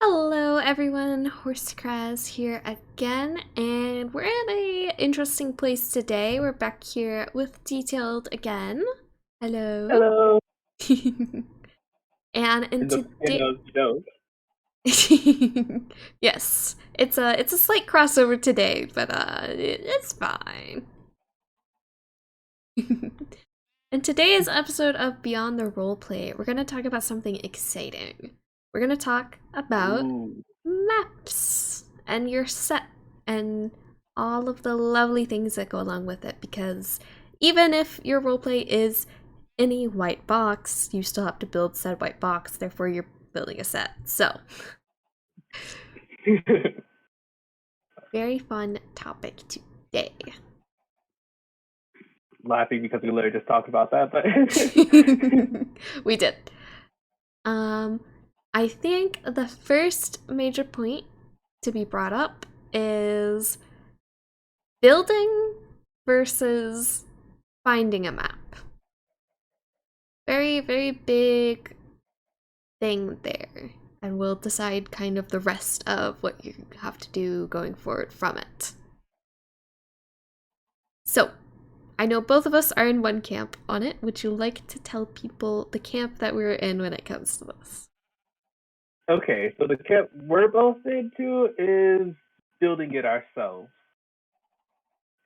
Hello everyone, Horsecraz here again, and we're in a interesting place today. We're back here with Detailed again. Hello. Hello. And in In the skin today, of Joe. yes, it's a slight crossover today, but it's fine. In today's episode of Beyond the Roleplay, we're going to talk about something exciting. We're going to talk about Ooh. maps and your set and all of the lovely things that go along with it, because even if your roleplay is in a white box, you still have to build said white box, therefore you're building a set. So, very fun topic today. Laughing because we literally just talked about that, but We did. Um, I think the first major point to be brought up is building versus finding a map. Very, very big thing there. And we'll decide kind of the rest of what you have to do going forward from it. So, I know both of us are in one camp on it. Would you like to tell people the camp that we're in when it comes to this? okay. So the camp we're both into is building it ourselves,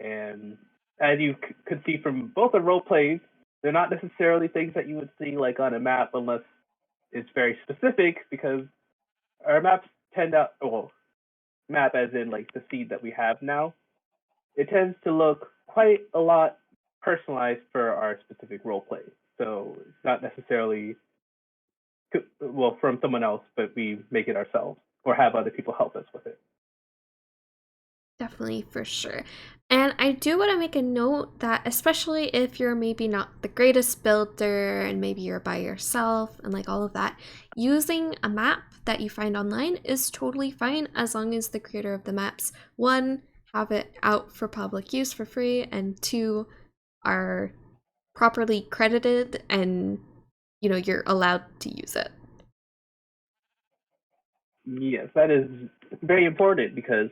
and as you could see from both the role plays, they're not necessarily things that you would see like on a map unless it's very specific. Because our maps tend to, well, map as in like the seed that we have now, it tends to look quite a lot personalized for our specific role play. So it's not necessarily well from someone else, but we make it ourselves or have other people help us with it. Definitely, for sure. And I do want to make a note that, especially if you're maybe not the greatest builder and maybe you're by yourself and like all of that, using a map that you find online is totally fine as long as the creator of the maps, one, have it out for public use for free, and two, are properly credited and you're allowed to use it. Yes, that is very important because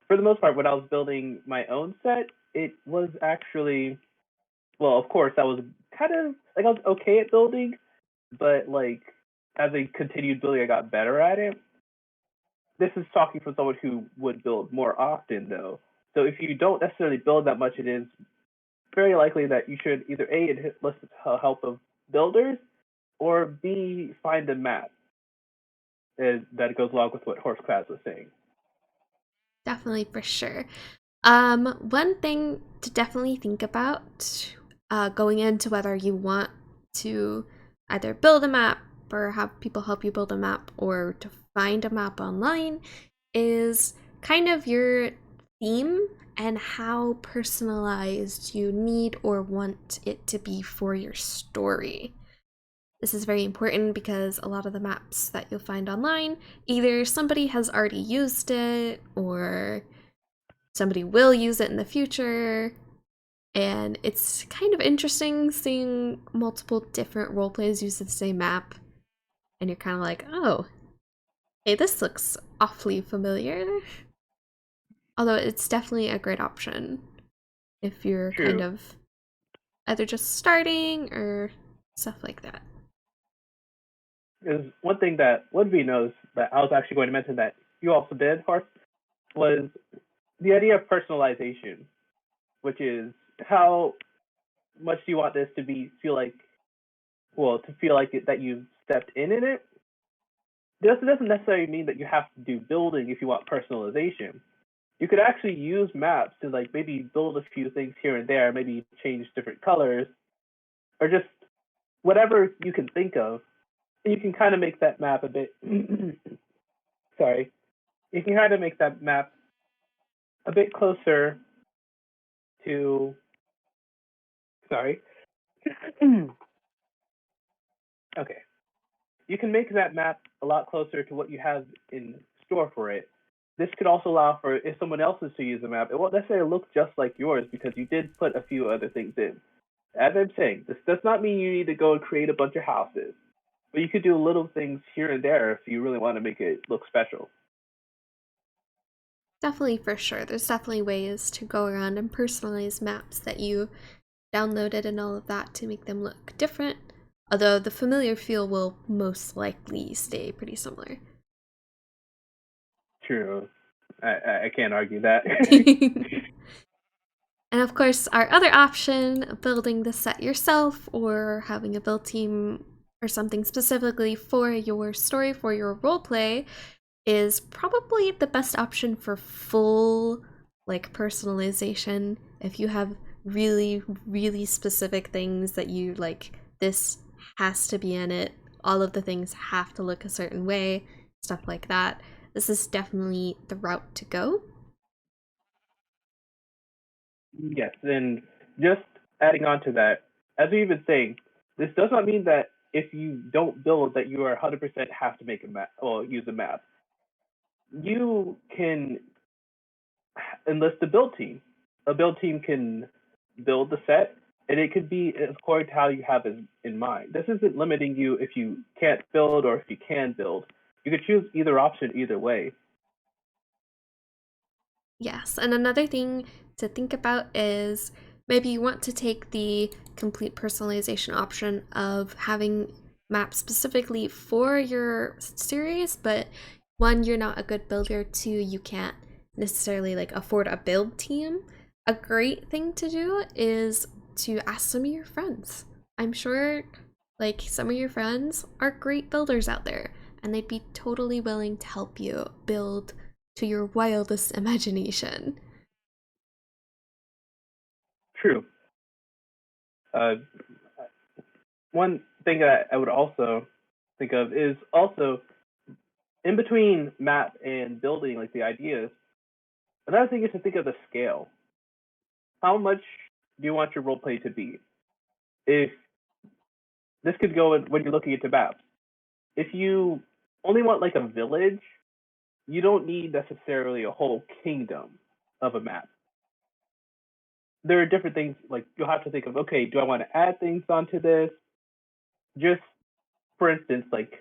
for the most part, when I was building my own set, it was actually, well, of course, I was kind of like I was okay at building, but like as I continued building, I got better at it. This is talking from someone who would build more often, though. So if you don't necessarily build that much, it is very likely that you should either A, enlist the help of builders, or B, find a map. That goes along with what Horsecraz was saying. Definitely, for sure. One thing to definitely think about going into whether you want to either build a map or have people help you build a map or to find a map online is kind of your theme and how personalized you need or want it to be for your story. This is very important because a lot of the maps that you'll find online, either somebody has already used it or somebody will use it in the future. And it's kind of interesting seeing multiple different roleplays use the same map. And you're kind of like, oh, hey, this looks awfully familiar. Although it's definitely a great option if you're kind True. of either just starting or stuff like that. Is one thing that would be knows that I was actually going to mention that you also did, Horse, was the idea of personalization, which is how much do you want this to be feel like, well, to feel like that you've stepped in it. This doesn't necessarily mean that you have to do building if you want personalization. You could actually use maps to like maybe build a few things here and there, maybe change different colors, or just whatever you can think of. And you can kind of make that map a bit. sorry, you can kind of make that map a bit closer to. Sorry. okay. You can make that map a lot closer to what you have in store for it. This could also allow for if someone else is to use the map, it won't necessarily look just like yours because you did put a few other things in. As I'm saying, this does not mean you need to go and create a bunch of houses. but you could do little things here and there if you really want to make it look special. Definitely for sure. There's definitely ways to go around and personalize maps that you downloaded and all of that to make them look different. Although the familiar feel will most likely stay pretty similar. True. I can't argue that. And of course, our other option, building the set yourself or having a build team or something specifically for your story, for your roleplay, is probably the best option for full like personalization. If you have really, really specific things that you like, this has to be in it, all of the things have to look a certain way, stuff like that. This is definitely the route to go. Yes, and just adding on to that, as we've been saying, this does not mean that if you don't build that you are 100% have to make a map or use a map. You can enlist a build team. A build team can build the set, and it could be according to how you have it in mind. This isn't limiting you if you can't build or if you can build. You could choose either option either way. Yes, and another thing to think about is maybe you want to take the complete personalization option of having maps specifically for your series, but one, you're not a good builder, two, you can't necessarily like afford a build team. A great thing to do is to ask some of your friends. I'm sure like some of your friends are great builders out there and they'd be totally willing to help you build to your wildest imagination. True. Uh, One thing that I would also think of is also in between map and building, like the ideas. Another thing is to think of the scale. How much do you want your role play to be? If this could go in, when you're looking into maps. If you only want like a village, you don't need necessarily a whole kingdom of a map. There are different things like you'll have to think of. Okay, do I want to add things onto this? Just for instance, like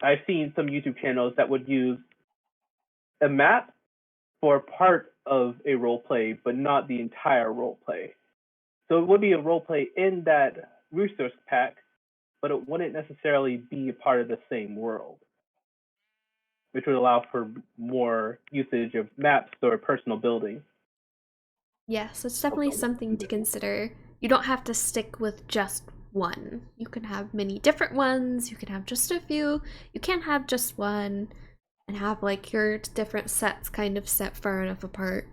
I've seen some YouTube channels that would use a map for part of a role play, but not the entire role play. So it would be a role play in that resource pack, but it wouldn't necessarily be a part of the same world, which would allow for more usage of maps or personal building. Yes, it's definitely something to consider. You don't have to stick with just one. You can have many different ones, you can have just a few, you can't have just one, and have like your different sets kind of set far enough apart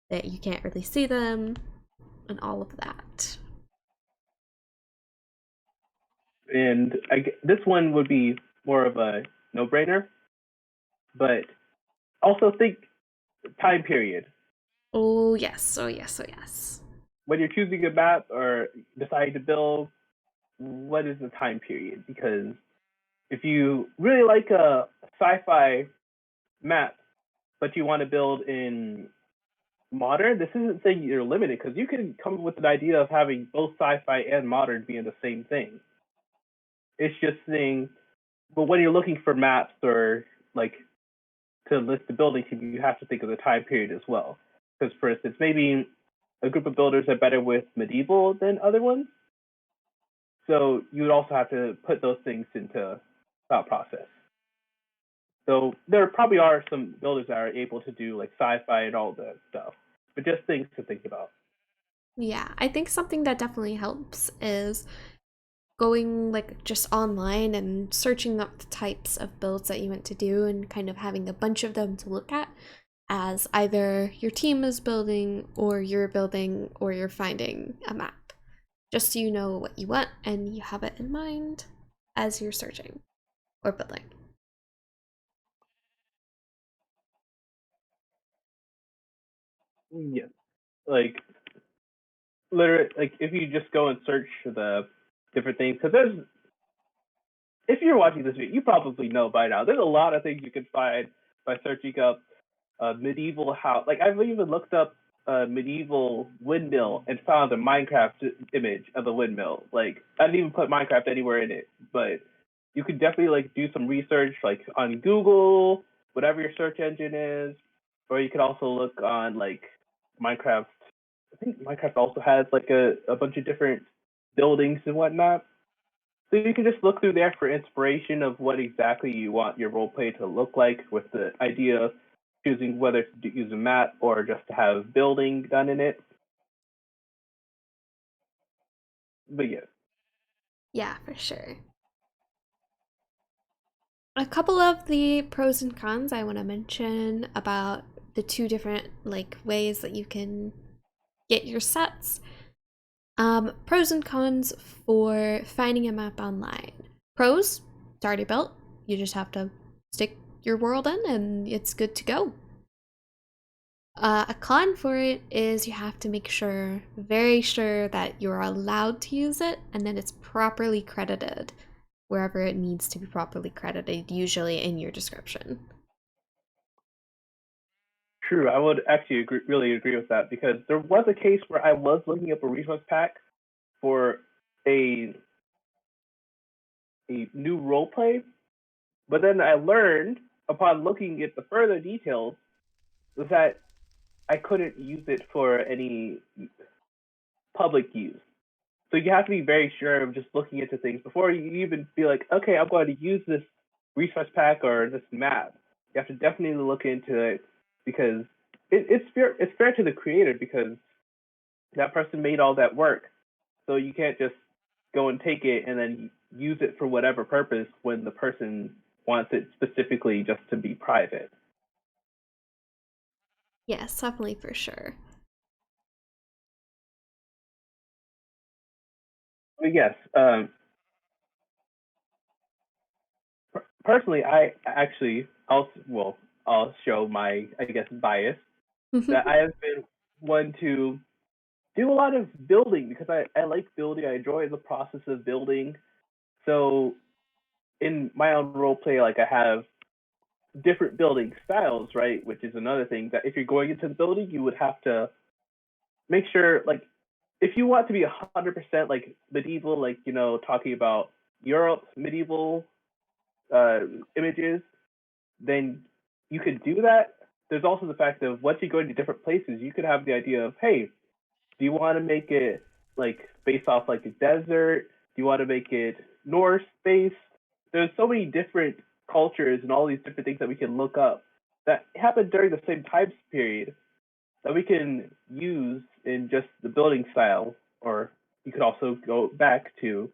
that you can't really see them, and all of that. And this one would be more of a no-brainer, but also think time period. Oh, yes, oh, yes, oh, yes. When you're choosing a map or deciding to build, what is the time period? Because if you really like a sci-fi map, but you want to build in modern, this isn't saying you're limited because you can come up with an idea of having both sci-fi and modern being the same thing. It's just saying, but when you're looking for maps or like to list the building team, you have to think of the time period as well. Because for instance, maybe a group of builders are better with medieval than other ones. So you would also have to put those things into thought process. So there probably are some builders that are able to do like sci-fi and all that stuff, but just things to think about. Yeah, I think something that definitely helps is going like just online and searching up the types of builds that you want to do and kind of having a bunch of them to look at as either your team is building or you're building or you're finding a map. Just so you know what you want and you have it in mind as you're searching or building. Yes, like literally, like if you just go and search for the different things, because there's if you're watching this video, you probably know by now. There's a lot of things you can find by searching up medieval house. Like I've even looked up a medieval windmill and found a Minecraft image of a windmill. Like I didn't even put Minecraft anywhere in it, but you could definitely like do some research like on Google, whatever your search engine is, or you could also look on like Minecraft. I think Minecraft also has like a bunch of different buildings and whatnot. So you can just look through there for inspiration of what exactly you want your roleplay to look like, with the idea of choosing whether to use a map or just to have building done in it. But yeah, Yeah, for sure. A couple of the pros and cons I want to mention about the two different like ways that you can get your sets. Pros and cons for finding a map online. Pros, it's already built. You just have to stick your world in and it's good to go. A con for it is you have to make sure, very sure, that you're allowed to use it and then it's properly credited wherever it needs to be properly credited, usually in your description. true. I would actually really agree with that, because there was a case where I was looking up a resource pack for a a new role play, but then I learned upon looking at the further details was that I couldn't use it for any public use. So you have to be very sure of just looking into things before you even be like, okay, I'm going to use this resource pack or this map. You have to definitely look into it, because it's fair to the creator, because that person made all that work. So you can't just go and take it and then use it for whatever purpose when the person wants it specifically just to be private. Yes, definitely for sure. But yes, personally, I actually I'll show my, I guess, bias, that I have been one to do a lot of building, because I like building. I enjoy the process of building. So in my own role play, like I have different building styles, right? Which is another thing, that if you're going into the building, you would have to make sure, like, if you want to be 100% like medieval, like, talking about Europe medieval uh, images, then you could do that. There's also the fact of, once you go into different places, you could have the idea of, hey, do you want to make it like based off like a desert? Do you want to make it Norse based? There's so many different cultures and all these different things that we can look up that happened during the same time period, that we can use in just the building style, or you could also go back to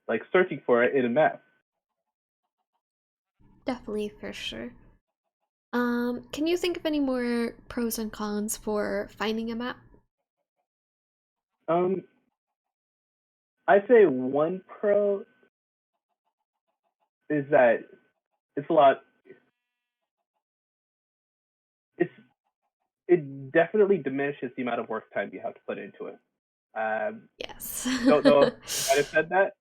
like searching for it in a map. Definitely for sure. Can you think of any more pros and cons for finding a map? Um, I'd say one pro is that it's a lot. It's it definitely diminishes the amount of work time you have to put into it. Yes. Don't know if you might have said that.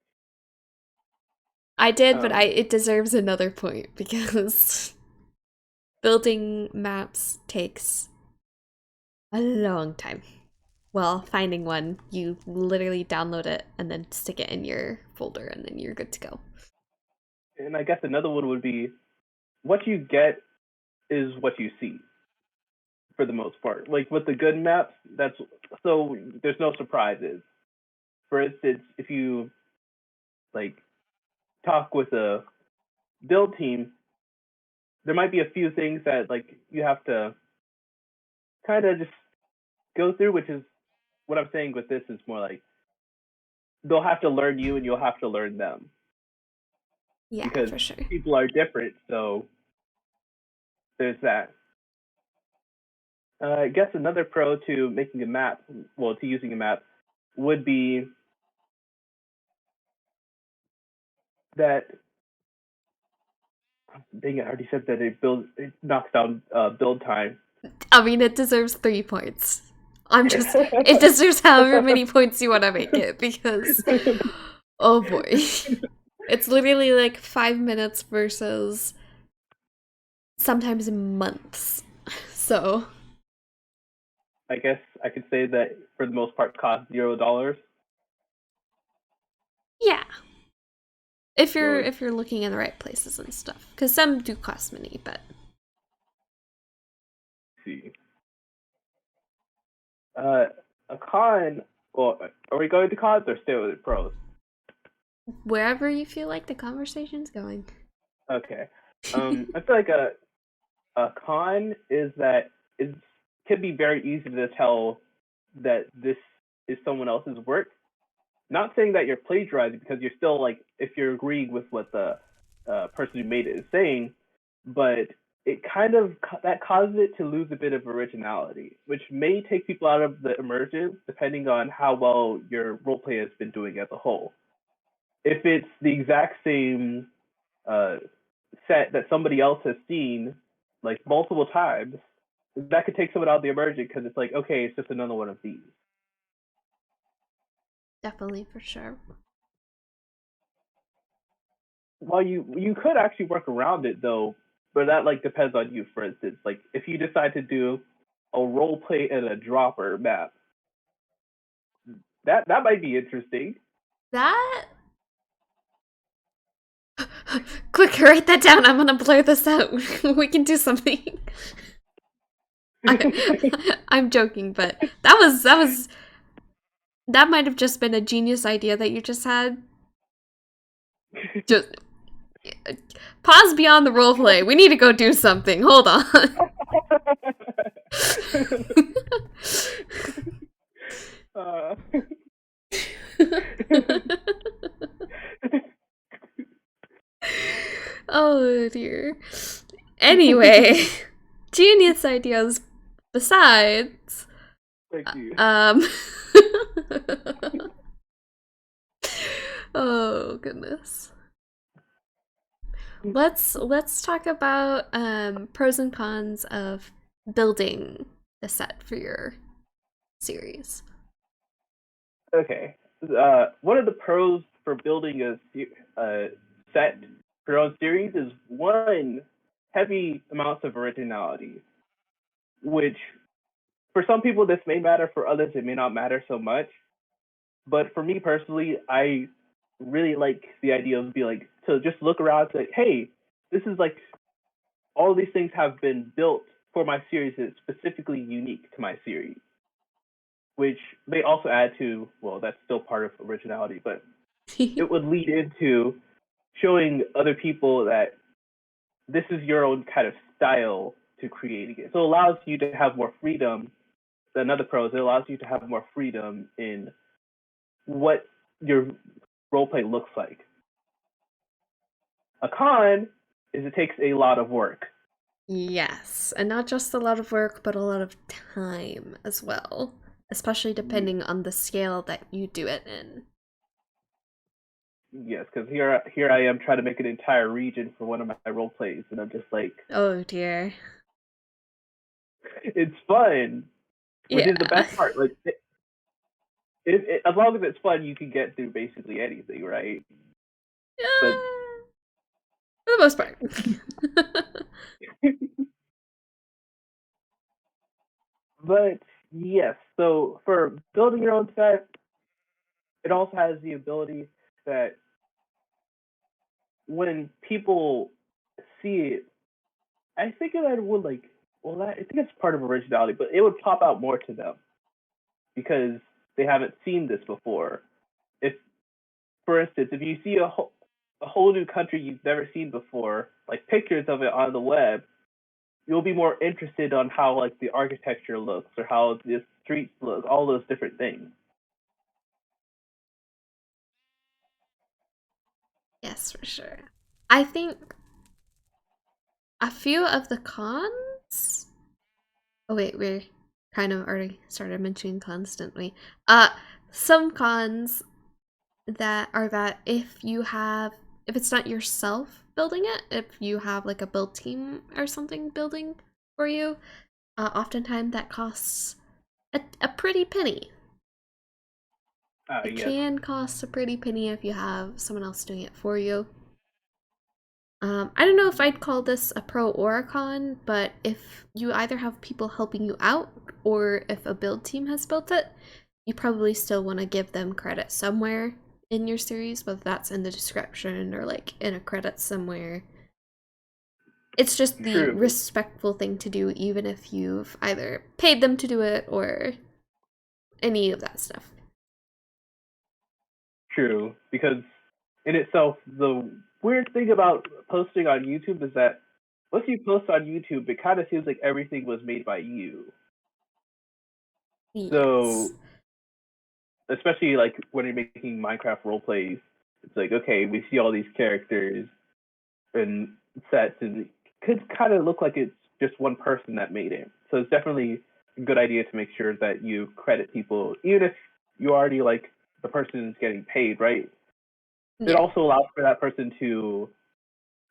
I did, but I Um, it deserves another point because building maps takes a long time. Well, finding one, you literally download it and then stick it in your folder and then you're good to go. and I guess another one would be, what you get is what you see, for the most part. Like with the good maps, that's so there's no surprises. For instance, if you like talk with a build team, there might be a few things that like you have to kind of just go through, which is what I'm saying with this is more like they'll have to learn you and you'll have to learn them, Yeah, because for sure. people are different. So there's that. I guess another pro to making a map, well, to using a map, would be that, dang it, I already said that it knocks down build time. I mean, it deserves 3 points. It deserves however many points you want to make it because, oh boy. It's literally like 5 minutes versus sometimes months. So, I guess I could say that for the most part cost $0. yeah. So if you're looking in the right places and stuff, because some do cost money, but let's see. A con. Well, are we going to cons or still with pros? wherever you feel like the conversation's going. Okay. I feel like a con is that it can be very easy to tell that this is someone else's work. Not saying that you're plagiarizing because you're still like if you're agreeing with what the person who made it is saying, but it kind of that causes it to lose a bit of originality, which may take people out of the immersion depending on how well your roleplay has been doing as a whole. If it's the exact same uh, set that somebody else has seen like multiple times, that could take someone out of the immersion because it's like, okay, it's just another one of these. Definitely, for sure. Well, you could actually work around it though, but that like depends on you. For instance, like if you decide to do a role play in a dropper map, that might be interesting. That quick, write that down. I'm gonna blur this out. We can do something. I'm joking, but that might have just been a genius idea that you just had. Just pause beyond the roleplay. We need to go do something. Hold on. uh, Oh dear. Anyway, genius ideas besides. thank you. Oh goodness. Let's talk about pros and cons of building a set for your series. Okay. One of the pros for building a set for your own series is one heavy amounts of originality, which for some people this may matter, for others it may not matter so much. But for me personally, I really like the idea of being like to just look around and say, hey, this is like all these things have been built for my series and it's specifically unique to my series, which may also add to, well, that's still part of originality, but it would lead into showing other people that this is your own kind of style to creating it. So it allows you to have more freedom than other pros. It allows you to have more freedom in what your roleplay looks like. A con is it takes a lot of work. Yes, and not just a lot of work, but a lot of time as well, especially depending on the scale that you do it in. Yes, because here I am trying to make an entire region for one of my role plays, and I'm just like, Oh dear. it's fun, which is the Yeah. best part. Like, as long as it's fun, you can get through basically anything, right? But For the most part. but yes, so for building your own set, it also has the ability that when people see it, I think that it would like, well, I think it's part of originality, but it would pop out more to them because they haven't seen this before. If, for instance, if you see a whole new country you've never seen before, like pictures of it on the web, you'll be more interested on how like the architecture looks or how the streets look, all those different things. Yes, for sure. I think a few of the cons. Oh wait, we're kind of already started mentioning constantly. Some cons that are that if it's not yourself building it, if you have like a build team or something building for you, oftentimes that costs a pretty penny. It Yes. can cost a pretty penny if you have someone else doing it for you. I don't know if I'd call this a pro or a con, but if you either have people helping you out or if a build team has built it, you probably still want to give them credit somewhere, in your series, whether that's in the description or like in a credit somewhere. It's just the True, respectful thing to do, even if you've either paid them to do it or any of that stuff. true. Because in itself, the weird thing about posting on YouTube is that once you post on YouTube, it kind of seems like everything was made by you. Yes. So, especially like when you're making Minecraft role plays, it's like, okay, we see all these characters and sets, and it could kind of look like it's just one person that made it. So it's definitely a good idea to make sure that you credit people, even if you already like the person is getting paid, right? It Yeah. also allows for that person to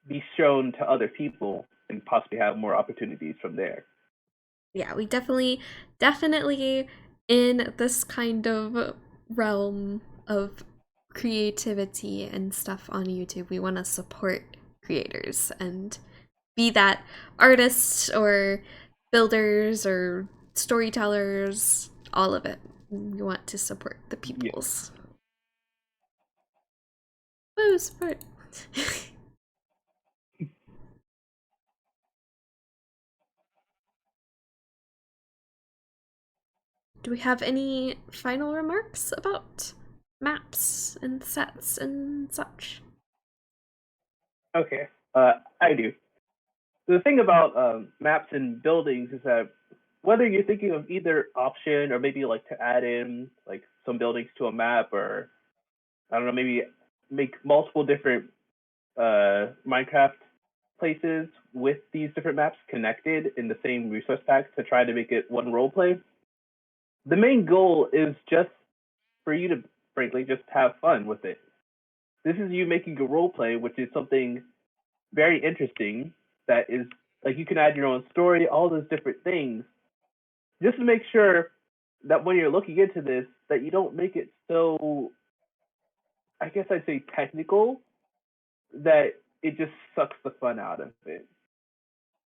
be shown to other people and possibly have more opportunities from there. Yeah, we definitely in this kind of realm of creativity and stuff on YouTube, we want to support creators and be that artists or builders or storytellers, all of it. We want to support the Yeah. peoples. Woo, support. Do we have any final remarks about maps and sets and such? Okay. I do. The thing about maps and buildings is that whether you're thinking of either option or maybe like to add in like some buildings to a map, or I don't know, maybe make multiple different Minecraft places with these different maps connected in the same resource pack to try to make it one role play. The main goal is just for you to, frankly, just have fun with it. This is you making a role play, which is something very interesting that is like you can add your own story, all those different things, just to make sure that when you're looking into this, that you don't make it so, I guess I'd say technical, that it just sucks the fun out of it.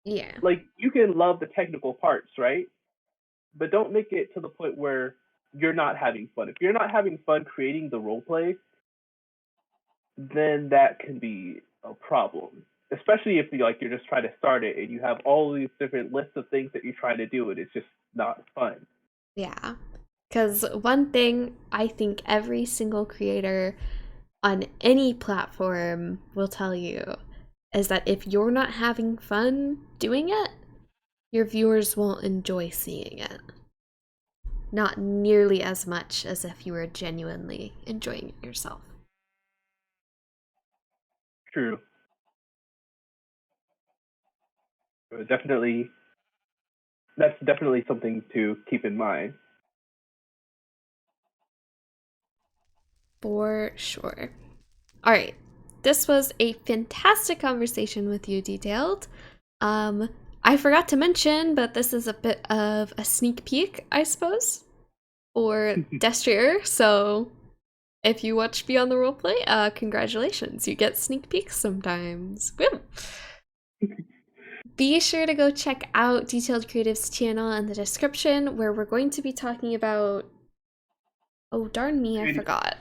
Yeah. Like you can love the technical parts, right? But don't make it to the point where you're not having fun. If you're not having fun creating the role play, then that can be a problem. Especially if you're just trying to start it and you have all these different lists of things that you're trying to do, and it's just not fun. Yeah. Because one thing I think every single creator on any platform will tell you is that if you're not having fun doing it, your viewers won't enjoy seeing it. Not nearly as much as if you were genuinely enjoying it yourself. True. Definitely, that's definitely something to keep in mind. For sure. All right. This was a fantastic conversation with you, Detailed. Um, I forgot to mention, but this is a bit of a sneak peek, I suppose, for Destrier. So if you watch Beyond the Roleplay, congratulations. You get sneak peeks sometimes. Woo! Be sure to go check out Detailed Creative's channel in the description, where we're going to be talking about. Oh, darn me, I forgot.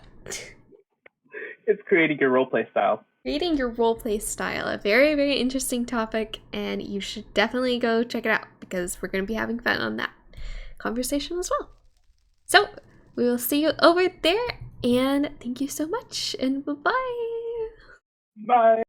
It's creating your roleplay style. Creating your roleplay style, a very, very interesting topic, and you should definitely go check it out because we're going to be having fun on that conversation as well. So, we will see you over there, and thank you so much, and bye bye. Bye.